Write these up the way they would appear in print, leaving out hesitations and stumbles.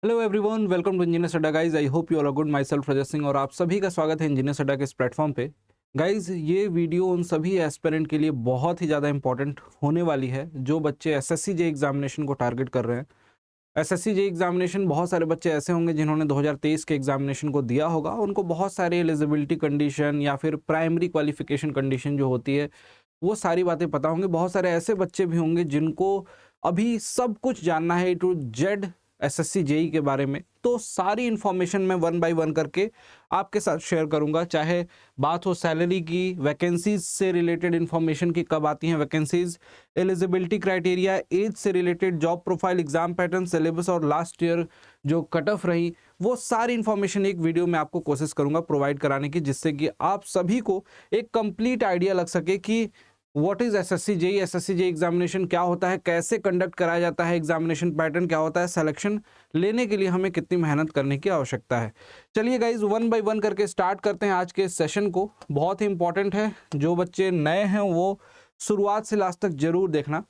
Hello everyone, welcome to engineers Adda guys. I hope you are good. Myself Rajat Singh और आप सभी का स्वागत है इंजीनियर्स अड्डा के इस प्लेटफॉर्म पे। गाइज, ये वीडियो उन सभी एस्पिरेंट के लिए बहुत ही ज़्यादा इंपॉर्टेंट होने वाली है जो बच्चे एसएससी जे एग्जामिनेशन को टारगेट कर रहे हैं। एसएससी जे एग्जामिनेशन, बहुत सारे बच्चे ऐसे होंगे जिन्होंने 2023 के एग्जामिनेशन को दिया होगा। उनको बहुत सारे एलिजिबिलिटी कंडीशन या फिर प्राइमरी क्वालिफिकेशन कंडीशन जो होती है वो सारी बातें पता होंगी। बहुत सारे ऐसे बच्चे भी होंगे जिनको अभी सब कुछ जानना है टू जेड एसएससी जेई के बारे में। तो सारी इन्फॉर्मेशन मैं वन बाय वन करके आपके साथ शेयर करूंगा, चाहे बात हो सैलरी की, वैकेंसीज से रिलेटेड इन्फॉर्मेशन की, कब आती हैं वैकेंसीज, एलिजिबिलिटी क्राइटेरिया, एज से related, job profile, exam pattern, syllabus और लास्ट ईयर जो कट ऑफ रही, वो सारी इन्फॉर्मेशन एक वीडियो में आपको कोशिश करूंगा प्रोवाइड कराने की, जिससे कि आप सभी को एक कंप्लीट आइडिया लग सके कि what is SSC JE examination क्या होता है, कैसे कंडक्ट कराया जाता है, एग्जामिनेशन पैटर्न क्या होता है, सिलेक्शन लेने के लिए हमें कितनी मेहनत करने की आवश्यकता है। चलिए गाइज, वन बाय वन करके स्टार्ट करते हैं आज के सेशन को। बहुत ही इंपॉर्टेंट है, जो बच्चे नए हैं वो शुरुआत से लास्ट तक जरूर देखना।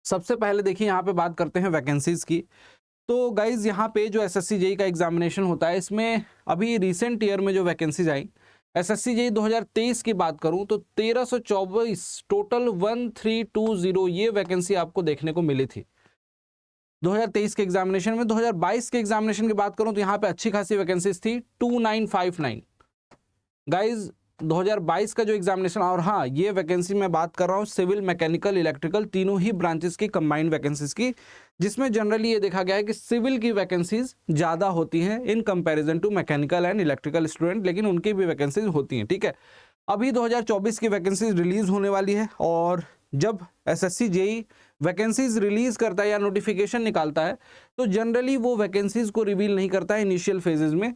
सबसे पहले देखिए, यहाँ पे बात करते हैं वैकेंसीज की। तो गाइज, यहाँ पे जो एसएससी जेई का एग्जामिनेशन होता है, इसमें अभी रिसेंट ईयर में जो वैकेंसीज आई, एसएससी जेई 2023 की बात करूं तो 1324 टोटल 1320 ये वैकेंसी आपको देखने को मिली थी 2023 के एग्जामिनेशन में। 2022 के एग्जामिनेशन की बात करूं तो यहाँ पे अच्छी खासी वैकेंसीज थी 2959। गाइज, 2022 का जो एग्जामिनेशन, और हाँ, ये वैकेंसी मैं बात कर रहा हूँ सिविल, मैकेनिकल, इलेक्ट्रिकल तीनों ही ब्रांचेस की कंबाइंड वैकेंसीज की, जिसमें जनरली ये देखा गया है कि सिविल की वैकेंसीज ज़्यादा होती हैं in comparison to mechanical and electrical student, लेकिन उनकी भी वैकेंसीज होती हैं। ठीक है, अभी 2024 की वैकेंसीज रिलीज होने वाली है, और जब एसएससी जेई वैकेंसीज रिलीज करता है या नोटिफिकेशन निकालता है तो जनरली वो वैकेंसीज को रिवील नहीं करता है इनिशियल फेजेज में।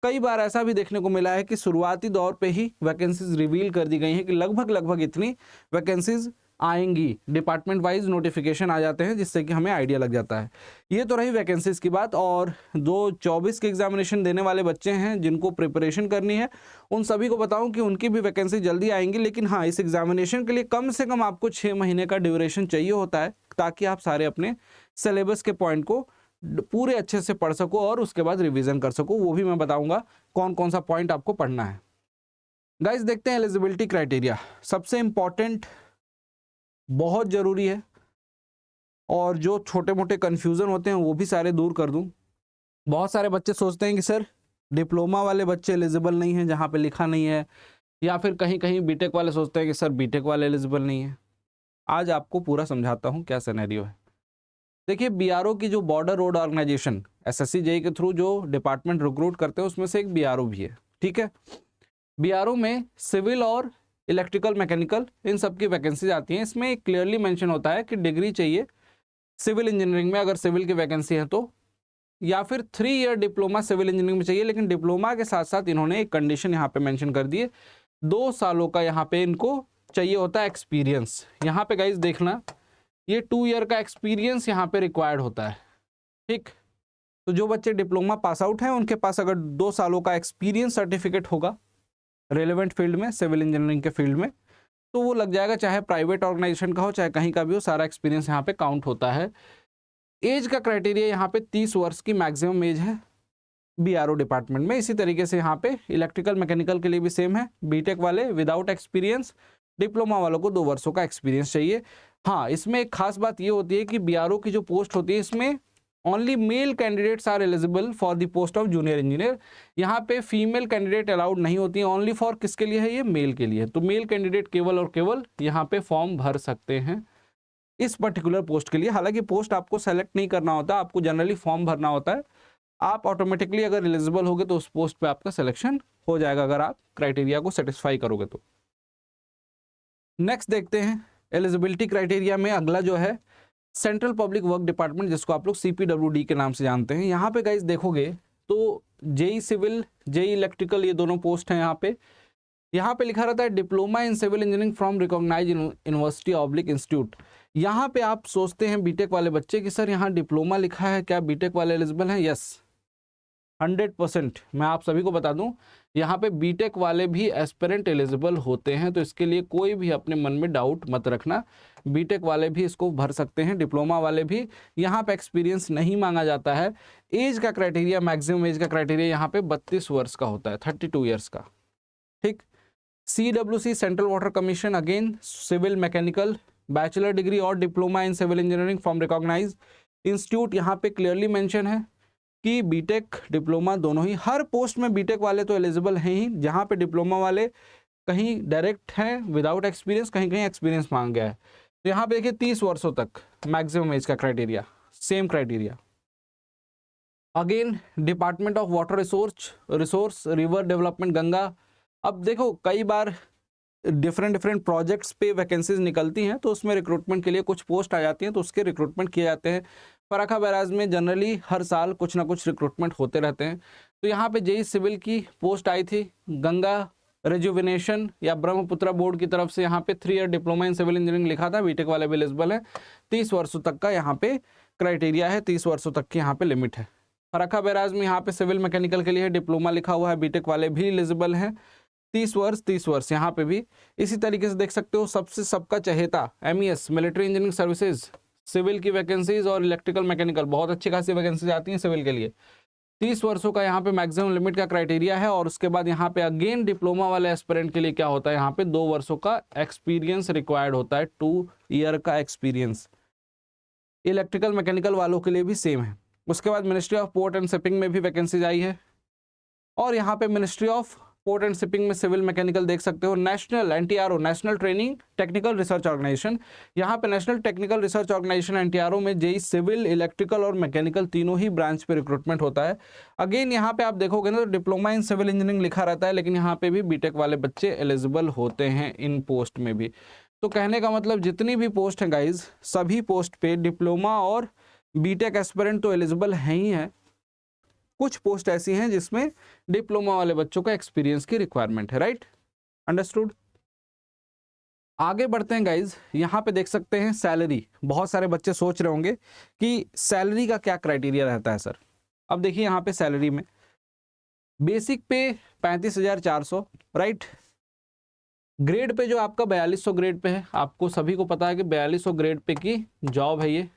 कई बार ऐसा भी देखने को मिला है कि शुरुआती दौर पे ही वैकेंसीज रिवील कर दी गई हैं कि लगभग इतनी वैकेंसीज आएंगी, डिपार्टमेंट वाइज नोटिफिकेशन आ जाते हैं, जिससे कि हमें आइडिया लग जाता है। ये तो रही वैकेंसीज की बात। और 2024 के एग्जामिनेशन देने वाले बच्चे हैं जिनको प्रिपरेशन करनी है, उन सभी को बताऊं कि उनकी भी वैकेंसी जल्दी आएंगी। लेकिन हाँ, इस एग्जामिनेशन के लिए कम से कम आपको 6 महीने का ड्यूरेशन चाहिए होता है, ताकि आप सारे अपने सिलेबस के पॉइंट को पूरे अच्छे से पढ़ सको और उसके बाद रिवीजन कर सको। वो भी मैं बताऊंगा कौन कौन सा पॉइंट आपको पढ़ना है। गाइस, देखते हैं एलिजिबिलिटी क्राइटेरिया। सबसे इंपॉर्टेंट, बहुत जरूरी है, और जो छोटे मोटे कन्फ्यूजन होते हैं वो भी सारे दूर कर दूं। बहुत सारे बच्चे सोचते हैं कि सर डिप्लोमा वाले बच्चे एलिजिबल नहीं हैं जहाँ पे लिखा नहीं है, या फिर कहीं कहीं बीटेक वाले सोचते हैं कि सर बीटेक वाले एलिजिबल नहीं है। आज आपको पूरा समझाता हूँ क्या सिनेरियो है। देखिए, बीआरओ की जो border road organisation SSC JE के थ्रू जो डिपार्टमेंट रिक्रूट करते हैं, उसमें से एक बीआरओ भी है। ठीक है, बीआरओ में सिविल और इलेक्ट्रिकल, मैकेनिकल, इन सब की वैकेंसीज आती हैं। इसमें क्लियरली मेंशन होता है कि डिग्री चाहिए सिविल इंजीनियरिंग में, अगर सिविल की वैकेंसी है तो, या फिर 3 ईयर डिप्लोमा सिविल इंजीनियरिंग में चाहिए। लेकिन डिप्लोमा के साथ साथ इन्होंने एक कंडीशन यहाँ पे मेंशन कर दी है, 2 सालों का यहाँ पे इनको चाहिए होता है एक्सपीरियंस। यहाँ पे गाइज देखना, ये 2 ईयर का एक्सपीरियंस यहाँ पे रिक्वायर्ड होता है। ठीक, तो जो बच्चे डिप्लोमा पास आउट हैं उनके पास अगर 2 सालों का एक्सपीरियंस सर्टिफिकेट होगा रेलेवेंट फील्ड में, सिविल इंजीनियरिंग के फील्ड में, तो वो लग जाएगा, चाहे प्राइवेट ऑर्गेनाइजेशन का हो चाहे कहीं का भी हो, सारा एक्सपीरियंस यहाँ पे काउंट होता है। एज का क्राइटेरिया यहाँ पे 30 वर्ष की मैक्सिमम एज है बीआरओ डिपार्टमेंट में। इसी तरीके से यहाँ पे इलेक्ट्रिकल, मैकेनिकल के लिए भी सेम है। बीटेक वाले विदाउट एक्सपीरियंस, डिप्लोमा वालों को 2 वर्षों का एक्सपीरियंस चाहिए। हाँ, इसमें एक खास बात ये होती है कि बीआरओ की जो पोस्ट होती है, इसमें only male candidates are eligible for the post of junior engineer. यहाँ पे फीमेल कैंडिडेट अलाउड नहीं होती है। ओनली फॉर किसके लिए है, ये मेल के लिए। तो मेल कैंडिडेट केवल और केवल यहाँ पे फॉर्म भर सकते हैं इस पर्टिकुलर पोस्ट के लिए। हालांकि पोस्ट आपको सेलेक्ट नहीं करना होता, आपको जनरली फॉर्म भरना होता है। आप ऑटोमेटिकली अगर एलिजिबल होगे तो उस पोस्ट पे आपका सिलेक्शन हो जाएगा, अगर आप क्राइटेरिया को सेटिस्फाई करोगे तो। नेक्स्ट देखते हैं एलिजिबिलिटी क्राइटेरिया में अगला जो है सेंट्रल पब्लिक वर्क डिपार्टमेंट, जिसको आप लोग सीपीडब्ल्यूडी के नाम से जानते हैं। यहाँ पे गाइज देखोगे तो जेई सिविल, जेई इलेक्ट्रिकल, ये दोनों पोस्ट हैं यहाँ पे लिखा रहता है diploma in civil engineering from recognise university oblique institute. यहाँ पे आप सोचते हैं बीटेक वाले बच्चे कि सर यहाँ डिप्लोमा लिखा है, क्या बीटेक वाले एलिजिबल हैं? यस, 100% मैं आप सभी को बता दूं, यहाँ पे बीटेक वाले भी एस्पिरेंट एलिजिबल होते हैं, तो इसके लिए कोई भी अपने मन में डाउट मत रखना। बीटेक वाले भी इसको भर सकते हैं, डिप्लोमा वाले भी। यहाँ पे एक्सपीरियंस नहीं मांगा जाता है। एज का क्राइटेरिया, मैक्सिमम एज का क्राइटेरिया यहाँ पे 32 वर्ष का होता है, 32 ईयर्स का। ठीक। CWC central water commission, again civil mechanical, bachelor degree और diploma in civil engineering from recognised institute. यहाँ पे क्लियरली मेंशन है कि बीटेक डिप्लोमा दोनों ही, हर पोस्ट में बीटेक वाले तो एलिजिबल हैं ही, जहाँ पे डिप्लोमा वाले कहीं डायरेक्ट हैं विदाउट एक्सपीरियंस, कहीं कहीं एक्सपीरियंस मांग गया है। तो यहाँ पे देखिए 30 वर्षों तक मैक्सिमम एज का criteria, same criteria. Again department of water resource river development Ganga. अब देखो कई बार डिफरेंट प्रोजेक्ट्स पे वैकेंसीज निकलती हैं, तो उसमें रिक्रूटमेंट के लिए कुछ पोस्ट आ जाती हैं, तो उसके रिक्रूटमेंट किए जाते हैं। फराखा बैराज में जनरली हर साल कुछ ना कुछ रिक्रूटमेंट होते रहते हैं। तो यहाँ पे जेई सिविल की पोस्ट आई थी, गंगा रेजुविनेशन या ब्रह्मपुत्रा बोर्ड की तरफ से। यहाँ पे 3 year diploma in civil engineering लिखा था, बीटेक वाले भी एलिजिबल है। 30 वर्षों तक का यहाँ पे क्राइटेरिया है, 30 वर्षों तक की यहाँ पे लिमिट है। फराखा बैराज में यहाँ पे सिविल मैकेनिकल के लिए डिप्लोमा लिखा हुआ है, बीटेक वाले भी एलिजिबल हैं। 30 वर्ष यहाँ पे भी। इसी तरीके से देख सकते हो सबसे सबका चहेता MES military engineering services, civil की वैकेंसीज और इलेक्ट्रिकल मैकेनिकल, बहुत अच्छी खासी वैकेंसीज आती हैं सिविल के लिए। 30 वर्षों का यहाँ पे मैक्सिमम लिमिट का क्राइटेरिया है। और उसके बाद यहाँ पे अगेन डिप्लोमा वाले एस्पिरेंट के लिए क्या होता है, यहाँ पे 2 वर्षों का एक्सपीरियंस रिक्वायर्ड होता है, 2 ईयर का एक्सपीरियंस। इलेक्ट्रिकल मैकेनिकल वालों के लिए भी सेम है। उसके बाद ministry of port and shipping में भी वैकेंसीज आई है। और यहाँ पे ministry of port and shipping में सिविल मैकेनिकल देख सकते हो। National NTRO national training technical research organisation, यहाँ पे national technical research organisation NTRO में जेई सिविल, इलेक्ट्रिकल और मैकेनिकल तीनों ही ब्रांच पे रिक्रूटमेंट होता है। अगेन यहाँ पे आप देखोगे ना तो डिप्लोमा इन सिविल इंजीनियरिंग लिखा रहता है, लेकिन यहाँ पे भी बीटेक वाले बच्चे एलिजिबल होते हैं इन पोस्ट में भी। तो कहने का मतलब जितनी भी पोस्ट है गाइज, सभी पोस्ट पे डिप्लोमा और बीटेक एस्पिरेंट तो एलिजिबल हैं ही हैं। कुछ पोस्ट ऐसी हैं जिसमें डिप्लोमा वाले बच्चों का एक्सपीरियंस की रिक्वायरमेंट है। Right, understood. आगे बढ़ते हैं गाइज, यहाँ पे देख सकते हैं सैलरी। बहुत सारे बच्चे सोच रहे होंगे कि सैलरी का क्या क्राइटेरिया रहता है सर। अब देखिए यहाँ पे सैलरी में बेसिक पे 35,400, राइट। ग्रेड पे जो आपका 4200 ग्रेड पे है, आपको सभी को पता है कि 4200 ग्रेड पे की जॉब है ये।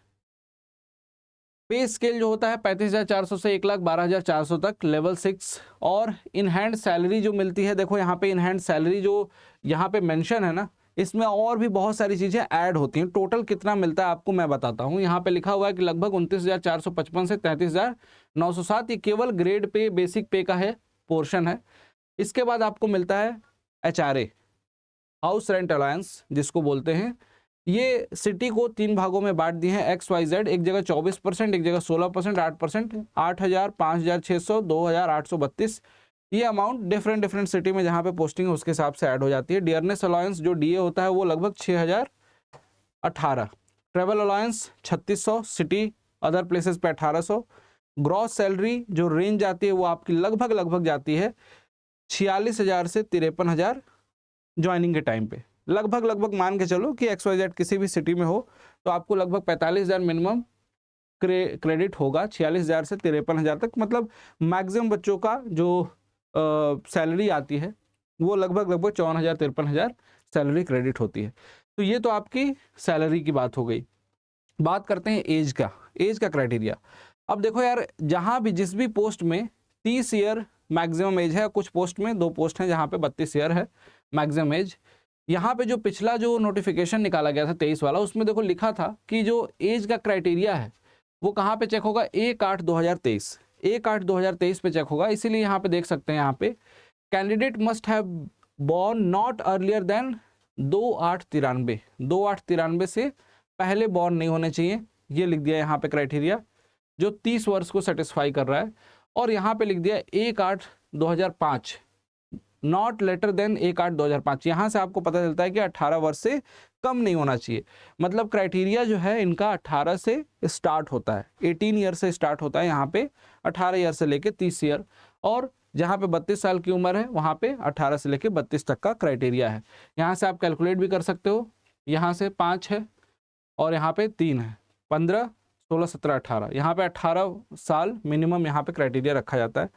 पे स्केल जो होता है 35,400 से 1,12,400 तक, लेवल 6। और इन हैंड सैलरी जो मिलती है, देखो यहाँ पे इन हैंड सैलरी जो यहाँ पे मेंशन है ना, इसमें और भी बहुत सारी चीज़ें ऐड होती हैं। टोटल कितना मिलता है आपको मैं बताता हूँ। यहाँ पे लिखा हुआ है कि लगभग 29,455 से 33,907, ये केवल ग्रेड पे बेसिक पे का है, पोर्शन है। इसके बाद आपको मिलता है HRA, हाउस रेंट अलायंस जिसको बोलते हैं। ये सिटी को 3 भागों में बांट दिए हैं, XYZ। एक जगह 24%, एक जगह 16%, 8%, 8,000, 5,600, 2,832। ये अमाउंट डिफरेंट सिटी में जहाँ पे पोस्टिंग है उसके हिसाब से ऐड हो जाती है। डियरनेस अलायंस जो DA होता है वो लगभग 6,018। Travel alliance 3,600, city other places पे 1,800। ग्रॉस सैलरी जो रेंज आती है वो आपकी लगभग जाती है 46,000 से 53,000 ज्वाइनिंग के टाइम पे। लगभग मान के चलो कि XYZ किसी भी सिटी में हो तो आपको लगभग 45,000 मिनिमम क्रेडिट होगा, 46,000 से 53,000 तक। मतलब मैक्सिमम बच्चों का जो सैलरी आती है वो लगभग 54,000 53,000 सैलरी क्रेडिट होती है। तो ये तो आपकी सैलरी की बात हो गई। बात करते हैं एज का क्राइटेरिया। अब देखो यार, जहाँ भी जिस भी पोस्ट में 30 ईयर मैक्सिमम एज है, कुछ पोस्ट में 2 पोस्ट हैं जहाँ पे 32 ईयर है मैक्सिमम एज। यहाँ पे जो पिछला जो नोटिफिकेशन निकाला गया था 23 वाला, उसमें देखो लिखा था कि जो एज का क्राइटेरिया है वो कहाँ पे चेक होगा, 1/8/2023, 1/8/2023 पे चेक होगा। इसीलिए यहाँ पे देख सकते हैं, यहाँ पे candidate must have born not earlier than 2/8/93, 2/8/93 से पहले बॉर्न नहीं होने चाहिए। ये लिख दिया यहाँ पे क्राइटेरिया जो 30 वर्ष को सेटिस्फाई कर रहा है। और यहाँ पे लिख दिया 1/8/2005, नॉट लेटर देन 1/8/2005। यहाँ से आपको पता चलता है कि 18 वर्ष से कम नहीं होना चाहिए। मतलब क्राइटेरिया जो है इनका 18 से स्टार्ट होता है, 18 ईयर से स्टार्ट होता है यहाँ पे, 18 ईयर से लेके 30 ईयर। और जहाँ पे 32 साल की उम्र है वहाँ पे 18 से लेके 32 तक का क्राइटेरिया है। यहाँ से आप कैलकुलेट भी कर सकते हो, यहाँ से 5 है और यहाँ पे 3 है, 15, 16, 17, 18, यहाँ पे 18 साल मिनिमम यहाँ पे क्राइटेरिया रखा जाता है।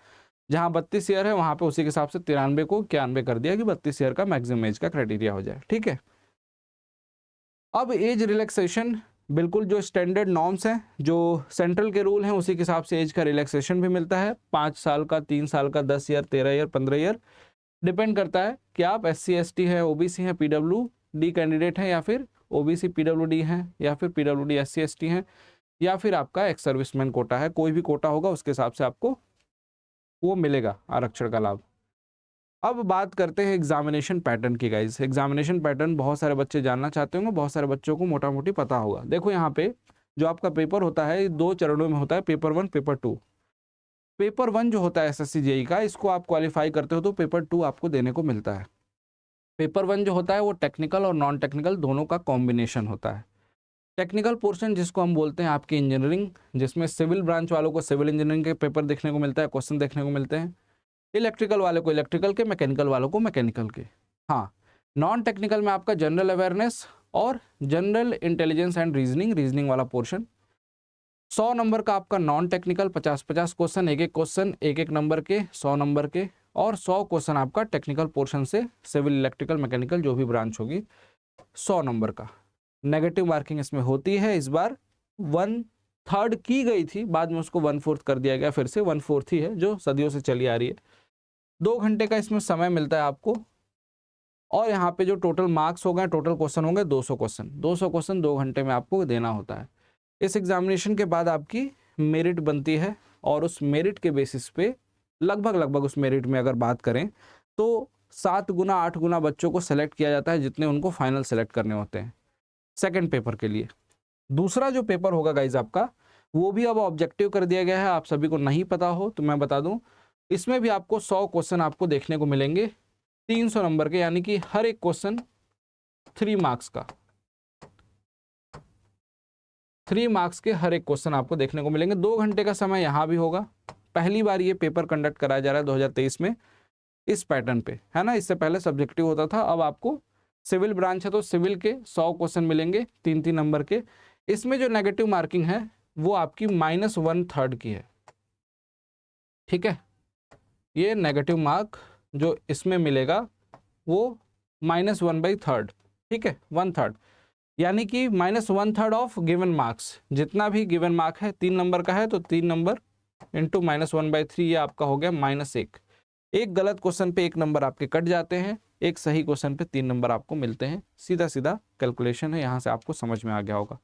जहाँ 32 ईयर है वहाँ पे उसी के हिसाब से 93 को 91 कर दिया कि 32 ईयर का मैक्सिमम एज का क्राइटेरिया हो जाए, ठीक है। अब एज रिलैक्सेशन बिल्कुल जो स्टैंडर्ड नॉर्म्स हैं, जो सेंट्रल के रूल हैं, उसी के हिसाब से एज का रिलैक्सेशन भी मिलता है। 5 साल का, 3 साल का, 10 ईयर, 13 ईयर, 15 ईयर, डिपेंड करता है कि आप SC ST हैं, OBC हैं, PWD कैंडिडेट हैं, या फिर OBC PWD हैं, या फिर PWD SC ST हैं, या फिर आपका एक्स सर्विसमैन कोटा है। कोई भी कोटा होगा उसके हिसाब से आपको वो मिलेगा आरक्षण का लाभ। अब बात करते हैं एग्जामिनेशन पैटर्न की गाइज। एग्जामिनेशन पैटर्न बहुत सारे बच्चे जानना चाहते होंगे, बहुत सारे बच्चों को मोटा मोटी पता होगा। देखो यहाँ पे जो आपका पेपर होता है 2 चरणों में होता है, पेपर 1, पेपर 2। पेपर 1 जो होता है SSC JEE का, इसको आप क्वालिफाई करते हो तो पेपर 2 आपको देने को मिलता है। पेपर 1 जो होता है वो टेक्निकल और नॉन टेक्निकल दोनों का कॉम्बिनेशन होता है। टेक्निकल पोर्शन जिसको हम बोलते हैं आपकी इंजीनियरिंग, जिसमें सिविल ब्रांच वालों को सिविल इंजीनियरिंग के पेपर देखने को मिलता है, क्वेश्चन देखने को मिलते हैं। इलेक्ट्रिकल वाले को इलेक्ट्रिकल के, मैकेनिकल वालों को मैकेनिकल के। हाँ, नॉन टेक्निकल में आपका जनरल अवेयरनेस और जनरल इंटेलिजेंस एंड रीजनिंग वाला पोर्शन। 100 नंबर का आपका नॉन टेक्निकल, 50-50 क्वेश्चन, एक एक क्वेश्चन 1-1 नंबर के, 100 नंबर के, और 100 क्वेश्चन आपका टेक्निकल पोर्शन से, सिविल, इलेक्ट्रिकल, मैकेनिकल जो भी ब्रांच होगी, 100 नंबर का। नेगेटिव मार्किंग इसमें होती है। इस बार 1/3 की गई थी, बाद में उसको 1/4 कर दिया गया, फिर से 1/4 ही है जो सदियों से चली आ रही है। 2 घंटे का इसमें समय मिलता है आपको, और यहाँ पे जो टोटल मार्क्स हो गए, टोटल क्वेश्चन होंगे 200 क्वेश्चन। 200 क्वेश्चन 2 घंटे में आपको देना होता है। इस एग्जामिनेशन के बाद आपकी मेरिट बनती है, और उस मेरिट के बेसिस पे लगभग उस मेरिट में अगर बात करें तो 7 गुना 8 गुना बच्चों को सेलेक्ट किया जाता है, जितने उनको फाइनल सेलेक्ट करने होते हैं सेकेंड पेपर के लिए। दूसरा जो पेपर होगा गाइज आपका, वो भी अब ऑब्जेक्टिव कर दिया गया है। आप सभी को नहीं पता हो तो मैं बता दूं, इसमें भी आपको 100 क्वेश्चन आपको देखने को मिलेंगे, 300 नंबर के, यानी कि हर एक क्वेश्चन 3 मार्क्स का। 3 मार्क्स के हर एक क्वेश्चन आपको देखने को मिलेंगे। 2 घंटे का समय यहाँ भी होगा। पहली बार ये पेपर कंडक्ट कराया जा रहा है 2023 में इस पैटर्न पे, है ना। इससे पहले सब्जेक्टिव होता था। अब आपको सिविल ब्रांच है तो सिविल के 100 क्वेश्चन मिलेंगे 3-3 नंबर के। इसमें जो नेगेटिव मार्किंग है वो आपकी -1/3 की है, ठीक है। ये नेगेटिव मार्क जो इसमें मिलेगा वो -1/3, ठीक है, 1/3, यानी कि -1/3 ऑफ गिवन मार्क्स। जितना भी गिवन मार्क है 3 नंबर का है तो 3 नंबर इंटू -1/3, ये आपका हो गया -1। एक गलत क्वेश्चन पे 1 नंबर आपके कट जाते हैं, एक सही क्वेश्चन पे 3 नंबर आपको मिलते हैं। सीधा सीधा कैलकुलेशन है, यहाँ से आपको समझ में आ गया होगा।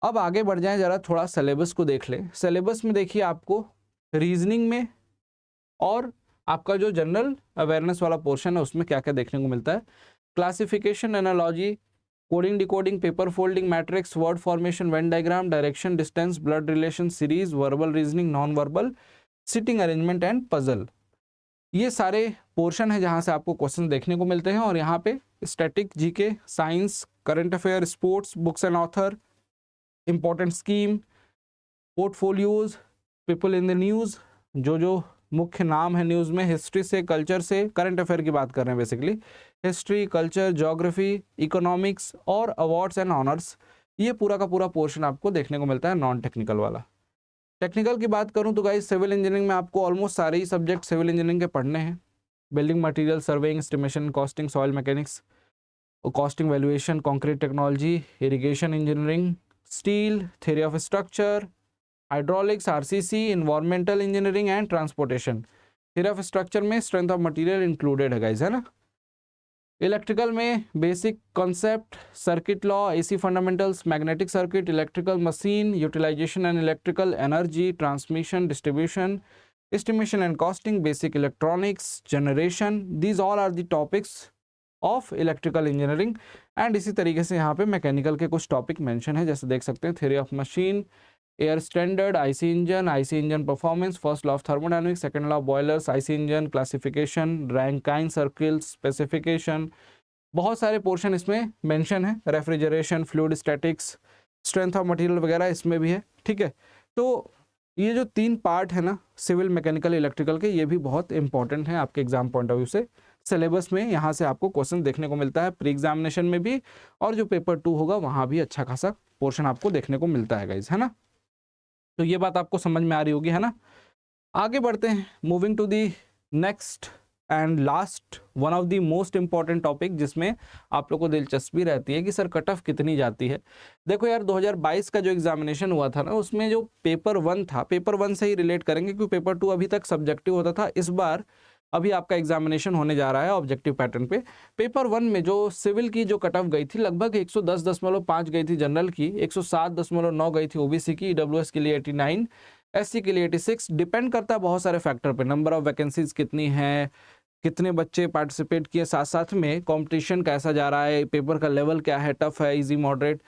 अब आगे बढ़ जाएं, जरा थोड़ा सिलेबस को देख लें। सिलेबस में देखिए आपको रीजनिंग में और आपका जो जनरल अवेयरनेस वाला पोर्शन है उसमें क्या क्या देखने को मिलता है। Classification, analogy, coding, decoding, paper folding, matrix, word formation, Venn diagram, direction, distance, blood relation, series, verbal reasoning, non verbal, sitting arrangement and puzzle, ये सारे पोर्शन है जहां से आपको क्वेश्चन देखने को मिलते हैं। और यहाँ पे static, GK, science, current affair, sports, books and author, important scheme, portfolios, people in the news, जो मुख्य नाम है न्यूज़ में, हिस्ट्री से, कल्चर से, करंट अफेयर की बात कर रहे हैं basically, history, culture, geography, economics और अवार्ड्स एंड ऑनर्स, ये पूरा का पूरा पोर्शन आपको देखने को मिलता है नॉन टेक्निकल वाला। टेक्निकल की बात करूं तो गाइस सिविल इंजीनियरिंग में आपको ऑलमोस्ट सारे ही सब्जेक्ट सिविल इंजीनियरिंग के पढ़ने हैं। Building material, surveying, estimation, costing, soil mechanics, costing valuation, concrete technology, irrigation engineering, steel, theory of structure, hydraulics, RCC, environmental engineering and transportation. Theory of structure में strength of material included है guys, है ना। Electrical में basic concept, circuit law, AC fundamentals, magnetic circuit, electrical machine, utilisation and electrical energy, transmission, distribution, estimation and costing, basic electronics, generation, these all are the topics of electrical engineering. And इसी तरीके से यहाँ पे mechanical के कुछ topic mention है, जैसे देख सकते हैं theory of machine, air standard, IC engine performance, first law of thermodynamics, second law of boilers, IC engine, classification, Rankine circle, specification, बहुत सारे पोर्शन इसमें मेंशन है। Refrigeration, fluid statics, strength of material वगैरह इसमें भी है, ठीक है। तो ये जो 3 पार्ट है ना सिविल, मैकेनिकल, इलेक्ट्रिकल के, ये भी बहुत इंपॉर्टेंट है आपके एग्जाम पॉइंट ऑफ व्यू से। सिलेबस में यहाँ से आपको क्वेश्चन देखने को मिलता है, प्री एग्जामिनेशन में भी, और जो पेपर 2 होगा वहाँ भी अच्छा खासा पोर्शन आपको देखने को मिलता है गाइज, है ना। तो ये बात आपको समझ में आ रही होगी, है ना। आगे बढ़ते हैं, moving to the next and last one of the most important topic, जिसमें आप लोग को दिलचस्पी रहती है कि सर कट ऑफ कितनी जाती है। देखो यार 2022 का जो एग्जामिनेशन हुआ था ना, उसमें जो पेपर 1 था, पेपर 1 से ही रिलेट करेंगे क्योंकि पेपर 2 अभी तक सब्जेक्टिव होता था। इस बार अभी आपका एग्जामिनेशन होने जा रहा है ऑब्जेक्टिव पैटर्न पे। पेपर 1 में जो सिविल की जो कट ऑफ गई थी लगभग 110.5 गई थी जनरल की, 107.9 गई थी ओबीसी की, ईडब्ल्यूएस के लिए 89, एससी के लिए 86। डिपेंड करता है बहुत सारे फैक्टर पे, नंबर ऑफ वैकेंसीज कितनी है, कितने बच्चे पार्टिसिपेट किए, साथ साथ में कंपटीशन कैसा जा रहा है, पेपर का लेवल क्या है, टफ है, इजी, मॉडरेट,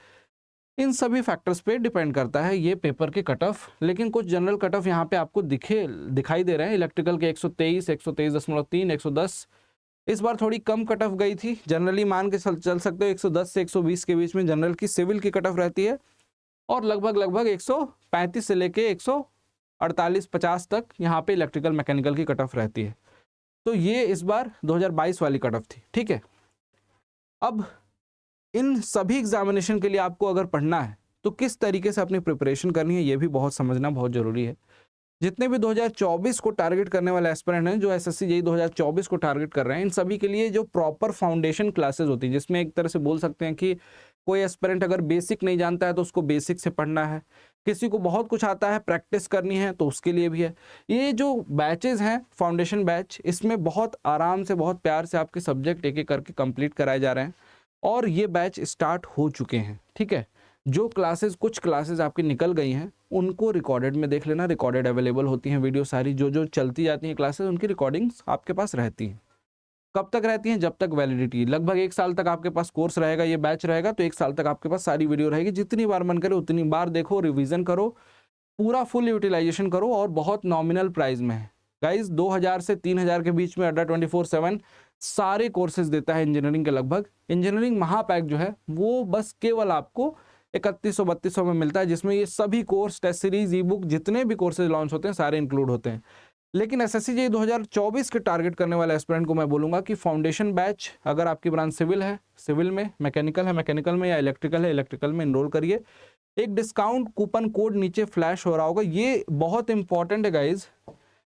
इन सभी फैक्टर्स पे डिपेंड करता है ये पेपर के कट ऑफ। लेकिन कुछ जनरल कट ऑफ यहाँ पे आपको दिखाई दे रहे हैं। इलेक्ट्रिकल के 123, 123.3, 110। इस बार थोड़ी कम कट ऑफ गई थी। जनरली मान के चल सकते हो 110 से 120 के बीच में जनरल की सिविल की कट ऑफ रहती है, और लगभग 135 से लेके 148-50 तक यहाँ पे इलेक्ट्रिकल मैकेनिकल की कट ऑफ रहती है। तो ये इस बार 2022 वाली कट ऑफ थी, ठीक है। अब इन सभी एग्जामिनेशन के लिए आपको अगर पढ़ना है तो किस तरीके से अपनी प्रिपरेशन करनी है, ये भी बहुत समझना बहुत जरूरी है। जितने भी 2024 को टारगेट करने वाले एस्पिरेंट हैं, जो एसएससी जेईई 2024 को टारगेट कर रहे हैं, इन सभी के लिए जो प्रॉपर फाउंडेशन क्लासेस होती है, जिसमें एक तरह से बोल सकते हैं कि कोई एस्पिरेंट अगर बेसिक नहीं जानता है तो उसको बेसिक से पढ़ना है, किसी को बहुत कुछ आता है प्रैक्टिस करनी है तो उसके लिए भी है। ये जो बैचेज हैं फाउंडेशन बैच, इसमें बहुत आराम से बहुत प्यार से आपके सब्जेक्ट एक एक करके कंप्लीट कराए जा रहे हैं, और ये बैच स्टार्ट हो चुके हैं, ठीक है। जो क्लासेस, कुछ क्लासेस आपकी निकल गई हैं उनको रिकॉर्डेड में देख लेना, रिकॉर्डेड अवेलेबल होती हैं वीडियो सारी, जो जो चलती जाती हैं क्लासेस उनकी रिकॉर्डिंग्स आपके पास रहती हैं। कब तक रहती हैं? जब तक वैलिडिटी, लगभग 1 साल तक आपके पास कोर्स रहेगा, ये बैच रहेगा, तो 1 साल तक आपके पास सारी वीडियो रहेगी। जितनी बार मन करे उतनी बार देखो, रिवीजन करो, पूरा फुल यूटिलाइजेशन करो, और बहुत नॉमिनल प्राइस में है गाइज। 2000 से 3000 के बीच में अड्डा 24/7 सारे कोर्सेज देता है इंजीनियरिंग के लगभग। इंजीनियरिंग महापैक जो है वो बस केवल आपको 3100-3200 में मिलता है, जिसमें ये सभी course, test series, e book, जितने भी कोर्सेज लॉन्च होते हैं सारे इंक्लूड होते हैं। लेकिन एसएससी जेईई 2024 के टारगेट करने वाले एस्पिरेंट को मैं बोलूंगा कि फाउंडेशन बैच, अगर आपकी ब्रांच सिविल है सिविल में, मैकेनिकल है मैकेनिकल में, या इलेक्ट्रिकल है इलेक्ट्रिकल में एनरोल करिए। एक डिस्काउंट कूपन कोड नीचे फ्लैश हो रहा होगा, ये बहुत इंपॉर्टेंट है गाइज।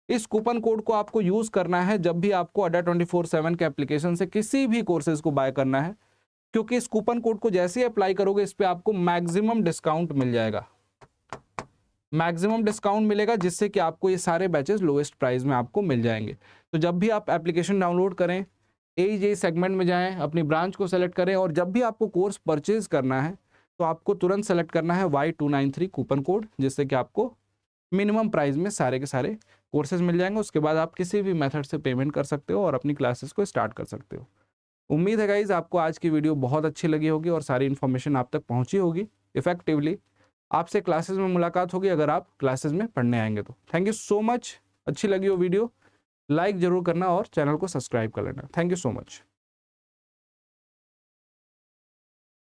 इस कूपन कोड को आपको यूज करना है जब भी आपको अड्डा 24/7 के एप्लीकेशन से किसी भी कोर्सेज को बाय करना है, क्योंकि इस कूपन कोड को जैसे ही अप्लाई करोगे इस पे आपको मैक्सिमम डिस्काउंट मिल जाएगा, मैक्सिमम डिस्काउंट मिलेगा, जिससे कि आपको ये सारे बैचेस लोएस्ट प्राइस में आपको मिल जाएंगे। तो जब भी आप एप्लीकेशन डाउनलोड करें, एजेई सेगमेंट में जाएं, अपनी ब्रांच को सेलेक्ट करें, और जब भी आपको कोर्स परचेज करना है तो आपको तुरंत सेलेक्ट करना है Y293 कूपन कोड, जिससे कि आपको मिनिमम प्राइस में सारे के सारे कोर्सेज मिल जाएंगे। उसके बाद आप किसी भी मेथड से पेमेंट कर सकते हो और अपनी क्लासेस को स्टार्ट कर सकते हो। उम्मीद है गाइज आपको आज की वीडियो बहुत अच्छी लगी होगी और सारी इन्फॉर्मेशन आप तक पहुंची होगी इफेक्टिवली। आपसे क्लासेस में मुलाकात होगी अगर आप क्लासेस में पढ़ने आएंगे तो। Thank you so much. अच्छी लगी हो वीडियो, लाइक जरूर करना और चैनल को सब्सक्राइब कर लेना। Thank you so much.